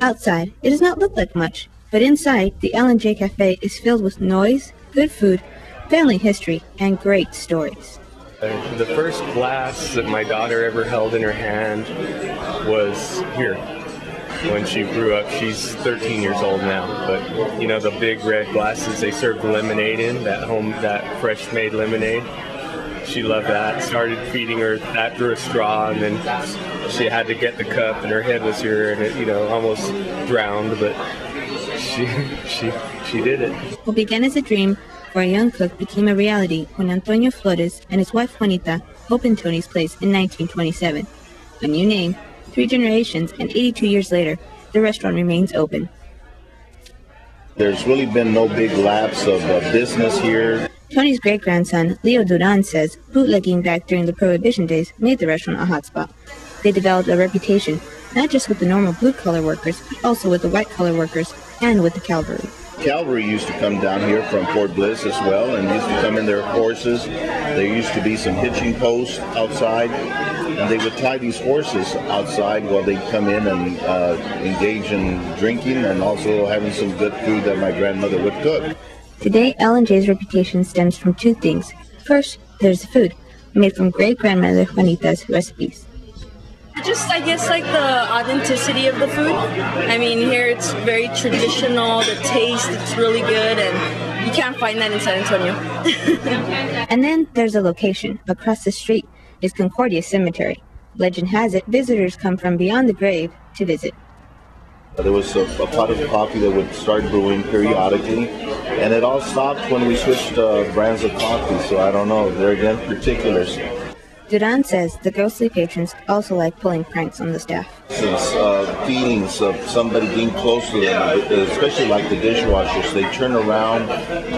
Outside, it does not look like much, but inside, the L&J Cafe is filled with noise, good food, family history, and great stories. The first glass that my daughter ever held in her hand was here. When she grew up, she's 13 years old now, but you know, the big red glasses they served lemonade in, that fresh made lemonade. She loved that. Started feeding her that through a straw, and then she had to get the cup, and her head was here, and it, you know, almost drowned, but she did it. What began as a dream for a young cook became a reality when Antonio Flores and his wife Juanita opened Tony's Place in 1927. A new name, 3 generations, and 82 years later, the restaurant remains open. There's really been no big lapse of business here. Tony's great-grandson, Leo Duran, says bootlegging back during the Prohibition days made the restaurant a hotspot. They developed a reputation, not just with the normal blue-collar workers, but also with the white-collar workers and with the cavalry. Cavalry used to come down here from Fort Bliss as well, and used to come in their horses. There used to be some hitching posts outside, and they would tie these horses outside while they'd come in and engage in drinking and also having some good food that my grandmother would cook. Today, L&J's reputation stems from 2 things. First, there's the food, made from great-grandmother Juanita's recipes. I guess, like the authenticity of the food. I mean, here it's very traditional, the taste, it's really good, and you can't find that in San Antonio. And then there's a location. Across the street is Concordia Cemetery. Legend has it, visitors come from beyond the grave to visit. There was a pot of coffee that would start brewing periodically, and it all stopped when we switched brands of coffee, so I don't know. They're again particulars. Duran says the ghostly patrons also like pulling pranks on the staff. Since feelings of somebody being close to them, especially like the dishwashers, they turn around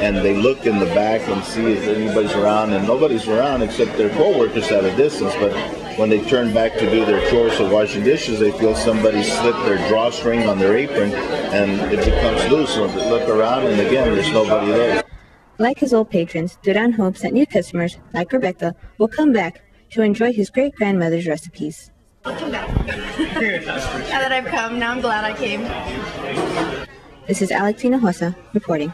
and they look in the back and see if anybody's around, and nobody's around except their co-workers at a distance. But when they turn back to do their chores of washing dishes, they feel somebody slip their drawstring on their apron and it becomes loose. So they look around and again, there's nobody there. Like his old patrons, Duran hopes that new customers, like Rebecca, will come back to enjoy his great-grandmother's recipes. I'll come back. Now that I've come, now I'm glad I came. This is Alex Hinojosa reporting.